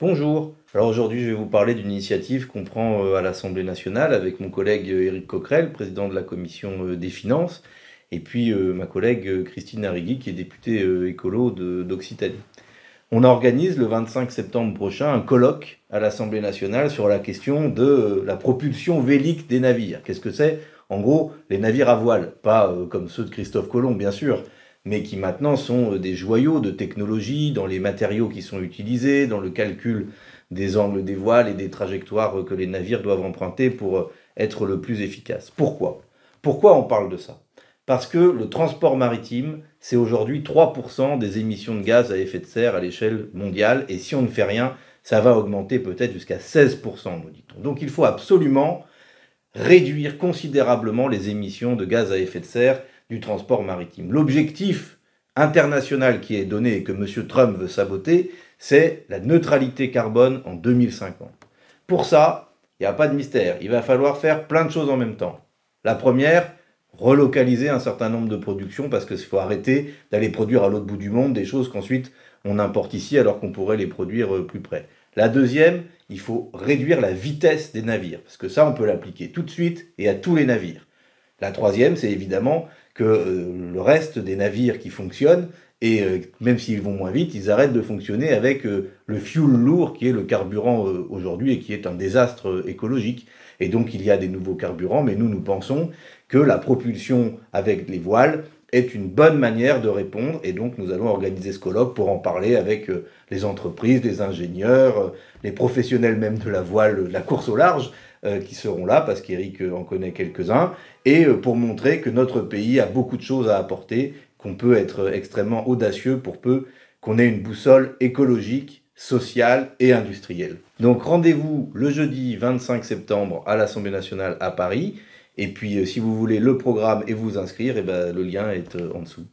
Bonjour. Alors aujourd'hui, je vais vous parler d'une initiative qu'on prend à l'Assemblée nationale avec mon collègue Éric Coquerel, président de la commission des finances, et puis ma collègue Christine Arrigui, qui est députée écolo d'Occitanie. On organise le 25 septembre prochain un colloque à l'Assemblée nationale sur la question de la propulsion vélique des navires. Qu'est-ce que c'est? En gros, les navires à voile, pas comme ceux de Christophe Colomb, bien sûr, mais qui maintenant sont des joyaux de technologie dans les matériaux qui sont utilisés, dans le calcul des angles des voiles et des trajectoires que les navires doivent emprunter pour être le plus efficace. Pourquoi? Pourquoi on parle de ça? Parce que le transport maritime, c'est aujourd'hui 3% des émissions de gaz à effet de serre à l'échelle mondiale, et si on ne fait rien, ça va augmenter peut-être jusqu'à 16%, nous dit-on. Donc il faut absolument réduire considérablement les émissions de gaz à effet de serre du transport maritime. L'objectif international qui est donné et que M. Trump veut saboter, c'est la neutralité carbone en 2050. Pour ça, il n'y a pas de mystère, il va falloir faire plein de choses en même temps. La première, relocaliser un certain nombre de productions parce qu'il faut arrêter d'aller produire à l'autre bout du monde des choses qu'ensuite on importe ici alors qu'on pourrait les produire plus près. La deuxième, il faut réduire la vitesse des navires, parce que ça, on peut l'appliquer tout de suite et à tous les navires. La troisième, c'est évidemment que le reste des navires qui fonctionnent, et même s'ils vont moins vite, ils arrêtent de fonctionner avec le fuel lourd qui est le carburant aujourd'hui et qui est un désastre écologique. Et donc il y a des nouveaux carburants, mais nous pensons que la propulsion avec les voiles est une bonne manière de répondre, et donc nous allons organiser ce colloque pour en parler avec les entreprises, les ingénieurs, les professionnels même de la voile, de la course au large, qui seront là, parce qu'Éric en connaît quelques-uns, et pour montrer que notre pays a beaucoup de choses à apporter, qu'on peut être extrêmement audacieux pour peu qu'on ait une boussole écologique, sociale et industrielle. Donc rendez-vous le jeudi 25 septembre à l'Assemblée nationale à Paris, et puis si vous voulez le programme et vous inscrire, eh ben, le lien est en dessous.